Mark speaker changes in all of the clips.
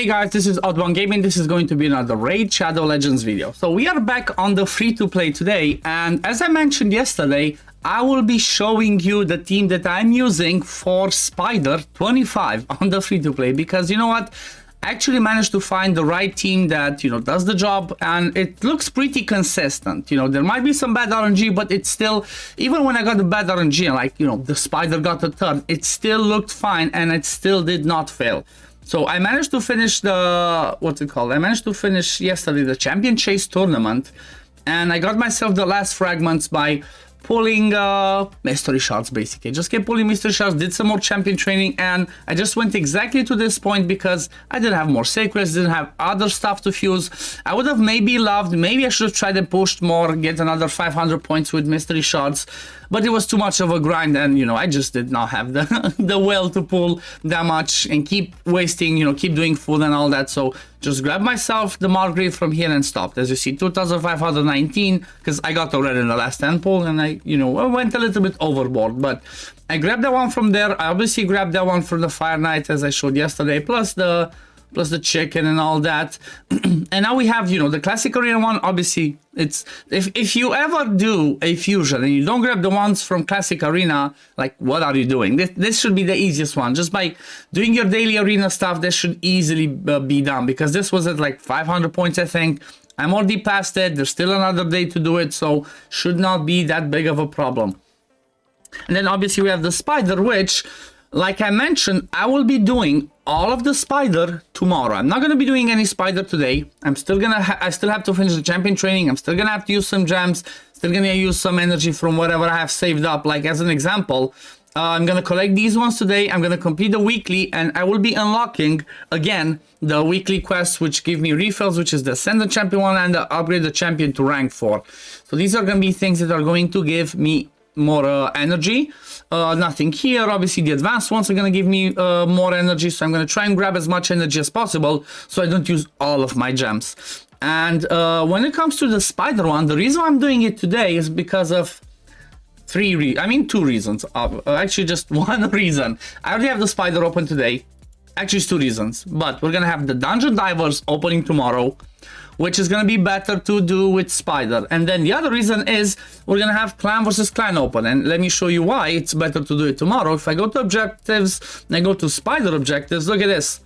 Speaker 1: Hey guys, this is OddOneGaming. This is going to be another Raid Shadow Legends video. So we are back on the free-to-play today, and as I mentioned yesterday, I will be showing you the team that I'm using for Spider 25 on the free-to-play, because you know what? I actually managed to find the right team that, does the job, and it looks pretty consistent. There might be some bad RNG, but it's still, even when I got the bad RNG, like, the Spider got a third, it still looked fine, and it still did not fail. So I managed to finish the, I managed to finish yesterday the Champion Chase tournament, and I got myself the last fragments by pulling mystery shards, basically. Just kept pulling mystery shards, did some more champion training, and I just went exactly to this point because I didn't have more sacreds, didn't have other stuff to fuse. I would have maybe I should have tried and pushed more, get another 500 points with mystery shards, but it was too much of a grind, and I just did not have the will to pull that much and keep wasting, keep doing food and all that. So just grabbed myself the Margrave from here and stopped. As you see, 2519, because I got already in the last 10 pull, and I went a little bit overboard, but I grabbed that one from there. I obviously grabbed that one from the Fire Knight, as I showed yesterday, plus the chicken and all that. And now we have, the classic arena one. Obviously, it's if you ever do a fusion and you don't grab the ones from classic arena, like, what are you doing? This should be the easiest one. Just by doing your daily arena stuff, this should easily be done, because this was at like 500 points, I think. I'm already past it. There's still another day to do it, so should not be that big of a problem. And then obviously we have the Spider, which, like I mentioned, I will be doing all of the Spider tomorrow. I'm not going to be doing any Spider today. I still have to finish the champion training. I'm still going to have to use some gems. Still going to use some energy from whatever I have saved up. Like, as an example, I'm going to collect these ones today. I'm going to complete the weekly, and I will be unlocking, again, the weekly quests, which give me refills, which is the Send the Champion one and the Upgrade the Champion to rank 4. So these are going to be things that are going to give me more energy. Nothing here. Obviously the advanced ones are going to give me more energy, so I'm going to try and grab as much energy as possible so I don't use all of my gems. And when it comes to the Spider one, the reason I'm doing it today is because of two reasons. Actually, just one reason. I already have the Spider open today. Actually, it's 2 reasons, but we're going to have the Dungeon Divers opening tomorrow, which is going to be better to do with Spider. And then the other reason is we're going to have Clan versus Clan open. And let me show you why it's better to do it tomorrow. If I go to objectives and I go to Spider objectives, look at this.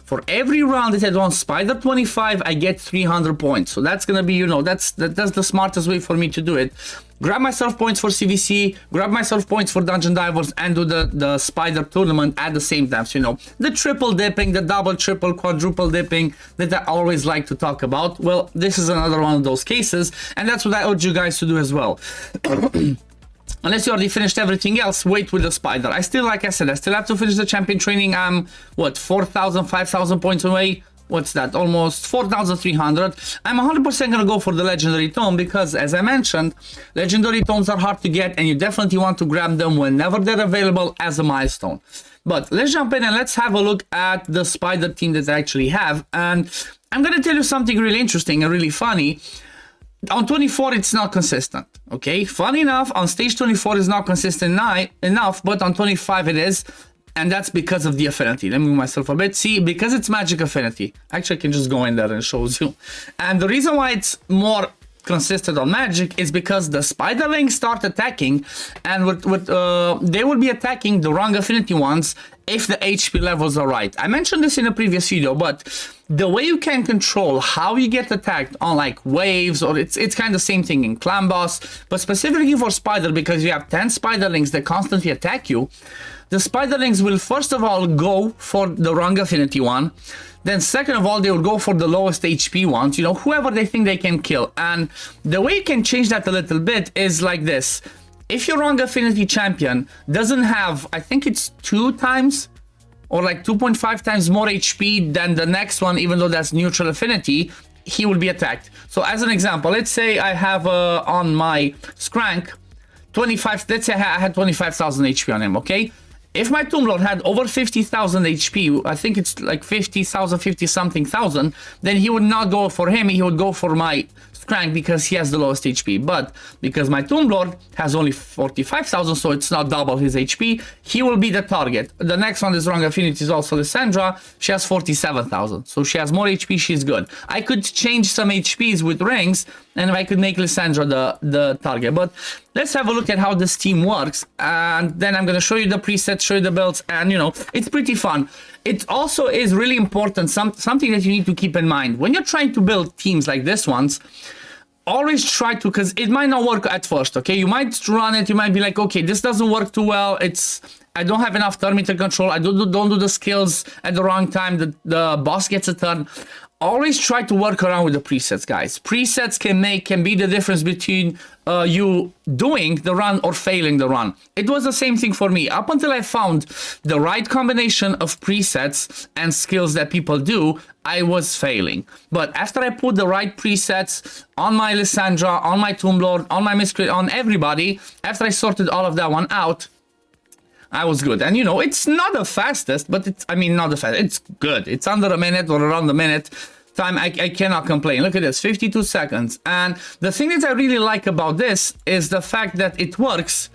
Speaker 1: For every round that I do on Spider 25, I get 300 points. So that's going to be, that's the smartest way for me to do it. Grab myself points for CVC, grab myself points for Dungeon Divers, and do the Spider tournament at the same time. So, the triple dipping, the double, triple, quadruple dipping that I always like to talk about. Well, this is another one of those cases, and that's what I urge you guys to do as well. Unless you already finished everything else, wait with the Spider. Like I said, I still have to finish the champion training. I'm, 4,000, 5,000 points away. What's that? Almost 4,300. I'm 100% gonna go for the legendary tome, because, as I mentioned, legendary tomes are hard to get, and you definitely want to grab them whenever they're available as a milestone. But let's jump in and let's have a look at the Spider team that I actually have. And I'm gonna tell you something really interesting and really funny. On 24, it's not consistent, okay? Funny enough, on stage 24 is not consistent enough, but on 25 it is, and that's because of the affinity. Let me move myself a bit. See, because it's magic affinity. Actually, I can just go in there and it shows you. And the reason why it's more consistent on magic is because the spiderlings start attacking, and they will be attacking the wrong affinity ones if the HP levels are right. I mentioned this in a previous video, but the way you can control how you get attacked on like waves, or it's kind of the same thing in Clan Boss, but specifically for Spider, because you have 10 spiderlings that constantly attack you, the spiderlings will first of all go for the wrong affinity one. Then second of all, they will go for the lowest HP ones, whoever they think they can kill. And the way you can change that a little bit is like this. If your wrong affinity champion doesn't have, I think it's 2 times or like 2.5 times more HP than the next one, even though that's neutral affinity, he will be attacked. So as an example, let's say I have on my Skrank 25, let's say I had 25,000 HP on him, okay? If my Tomb Lord had over 50,000 HP, I think it's like 50,000, 50 something thousand, then he would not go for him, he would go for my Skrank because he has the lowest HP, but because my Tomb Lord has only 45,000, so it's not double his HP, he will be the target. The next one is Wrong Affinity, is also Lysandra. She has 47,000, so she has more HP, she's good. I could change some HPs with rings, and I could make Lysandra the target. But let's have a look at how this team works, and then I'm gonna show you the presets, show you the builds, and you know, it's pretty fun. It also is really important, something that you need to keep in mind. When you're trying to build teams like this ones, always try to, because it might not work at first, okay? You might run it, you might be like, okay, this doesn't work too well, I don't have enough turn meter control, I don't do the skills at the wrong time, the boss gets a turn. Always try to work around with the presets, guys. Presets can be the difference between you doing the run or failing the run. It was the same thing for me. Up until I found the right combination of presets and skills that people do, I was failing. But after I put the right presets on my Lysandra, on my Tomb Lord, on my Miscreant, on everybody, after I sorted all of that one out, I was good. And you know, it's not the fastest, but not the fastest, it's good. It's under a minute or around a minute time. I cannot complain. Look at this, 52 seconds. And the thing that I really like about this is the fact that it works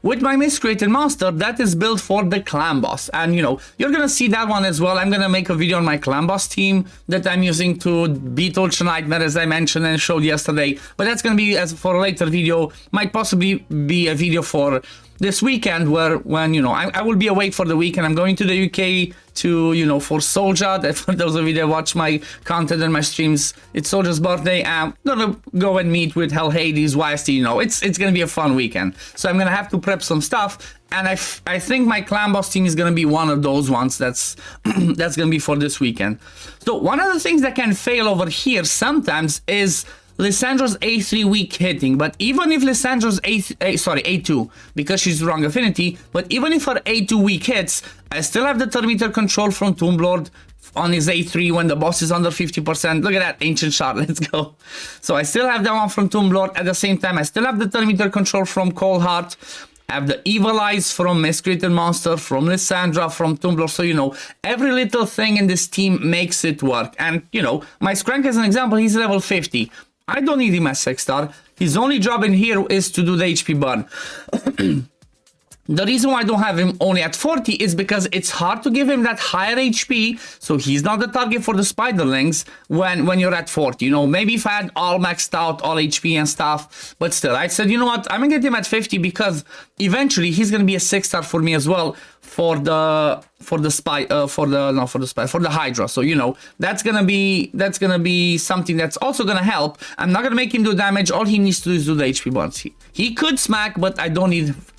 Speaker 1: with my Miscreated Monster that is built for the clan boss. And you know, you're gonna see that one as well. I'm gonna make a video on my clan boss team that I'm using to beat Ultra Nightmare, as I mentioned and showed yesterday. But that's gonna be as for a later video. Might possibly be a video for this weekend, when you know, I will be awake for the weekend. I'm going to the UK to, you know, for Soldier. That for those of you that watch my content and my streams, it's Soldier's birthday. I'm gonna go and meet with Hell Hades, YST. You know, it's gonna be a fun weekend. So I'm gonna have to prep some stuff, and I think my clan boss team is gonna be one of those ones that's that's gonna be for this weekend. So one of the things that can fail over here sometimes is Lysandra's A3 weak hitting. But even if Lysandra's A2, because she's Wrong Affinity, but even if her A2 weak hits, I still have the turn meter control from Tomb Lord on his A3 when the boss is under 50%. Look at that, Ancient Shard, let's go. So I still have that one from Tomb Lord. At the same time, I still have the turn meter control from Cold Heart. I have the Evil Eyes from Miscreated Monster, from Lysandra, from Tomb Lord. So, you know, every little thing in this team makes it work. And, you know, my Skrank as an example, he's level 50. I don't need him as 6-star. His only job in here is to do the HP burn. The reason why I don't have him only at 40 is because it's hard to give him that higher HP, so he's not the target for the spiderlings when you're at 40. You know, maybe if I had all maxed out, all HP and stuff, but still, I said, you know what, I'm gonna get him at 50 because eventually he's gonna be a 6-star for me as well for the Hydra. So you know, that's gonna be something that's also gonna help. I'm not gonna make him do damage. All he needs to do is do the HP burns. He could smack, but I don't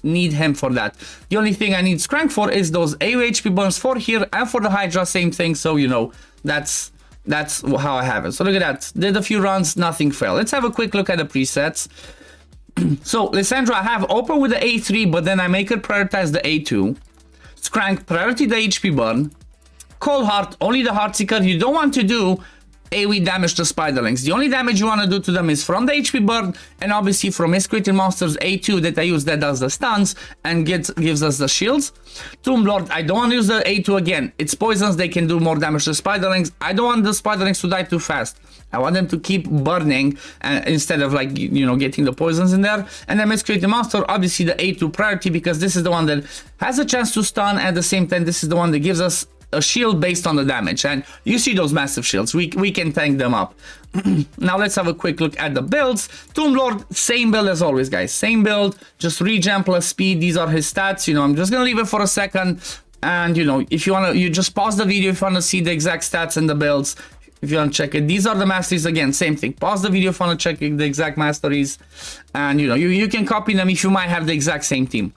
Speaker 1: need him for that. The only thing I need Skrank for is those AoE HP burns for here, and for the Hydra, same thing. So you know, that's how I have it. So look at that. Did a few runs, nothing failed. Let's have a quick look at the presets. So Lysandra I have open with the A3, but then I make her prioritize the A2. Skrank, priority the HP burn. Cold Heart, only the Heartseeker. You don't want to do AoE damage to spiderlings. The only damage you want to do to them is from the HP burn, and obviously from Miscreated Monster's A2 that I use that does the stuns and gives us the shields. Tomb Lord, I don't want to use the A2 again. It's poisons, they can do more damage to spiderlings. I don't want the spiderlings to die too fast. I want them to keep burning instead of, like, you know, getting the poisons in there. And then Miscreated Monster, obviously the A2 priority, because this is the one that has a chance to stun. At the same time, this is the one that gives us a shield based on the damage, and you see those massive shields. We can tank them up. Now let's have a quick look at the builds. Tomb Lord, same build as always, guys. Same build, just regen plus speed. These are his stats. You know, I'm just gonna leave it for a second, and you know, if you wanna, you just pause the video if you wanna see the exact stats and the builds. If you want to check it, these are the masteries again. Same thing. Pause the video if you want to check the exact masteries, and you know, you can copy them if you might have the exact same team.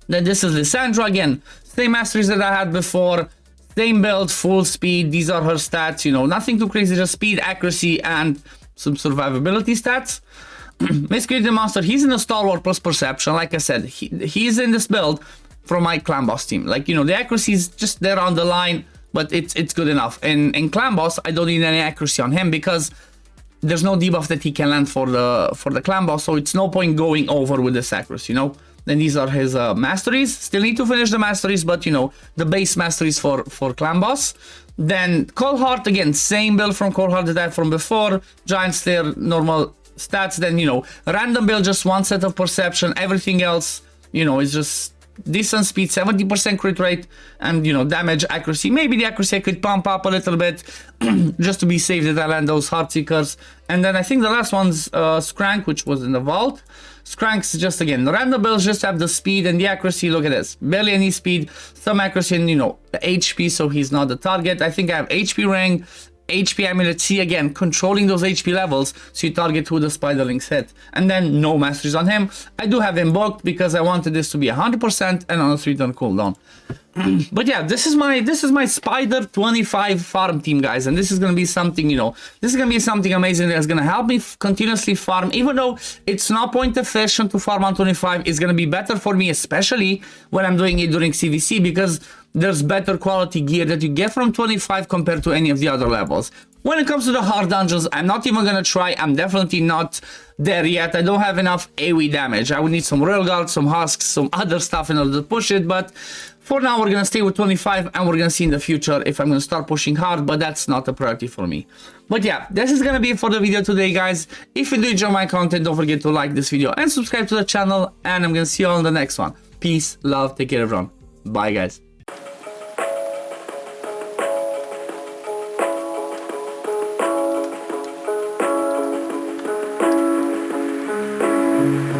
Speaker 1: Then this is Lysandra again. Same masteries that I had before. Same build, full speed. These are her stats. You know, nothing too crazy. Just speed, accuracy, and some survivability stats. Miscreated Monster. He's in a Stalwart plus Perception. Like I said, he's in this build from my clan boss team. Like, you know, the accuracy is just there on the line, but it's good enough. In clan boss, I don't need any accuracy on him because there's no debuff that he can land for the clan boss, so it's no point going over with this accuracy, you know. Then these are his masteries. Still need to finish the masteries, but you know, the base masteries for clan boss. Then Cold Heart, again, same build from Cold Heart that I had from before. Giant Slayer, normal stats. Then, you know, random build, just one set of perception. Everything else, you know, is just decent speed, 70% crit rate, and, you know, damage, accuracy. Maybe the accuracy I could pump up a little bit just to be safe that I land those Heartseekers. And then I think the last one's Skrank, which was in the vault. Skrank's just, again, the random builds just have the speed and the accuracy. Look at this. Barely any speed, some accuracy, and, you know, the HP, so he's not the target. I think I have HP ring, HP amulet. See, again, controlling those HP levels so you target who the spiderlings hit. And then no masteries on him. I do have him booked because I wanted this to be 100% and on a 3-turn cooldown. But yeah, this is my Spider 25 farm team, guys, and this is gonna be something, you know, this is gonna be something amazing that's gonna help me continuously farm. Even though it's not point efficient to farm on 25, it's gonna be better for me, especially when I'm doing it during CVC, because there's better quality gear that you get from 25 compared to any of the other levels. When it comes to the hard dungeons, I'm not even gonna try. I'm definitely not there yet. I don't have enough AoE damage. I would need some Royal Guard, some Husks, some other stuff in order to push it, but for now we're gonna stay with 25, and we're gonna see in the future if I'm gonna start pushing hard, but that's not a priority for me. But yeah, this is gonna be it for the video today, guys. If you do enjoy my content, don't forget to like this video and subscribe to the channel, and I'm gonna see you all in the next one. Peace, love, take care everyone. Bye, guys.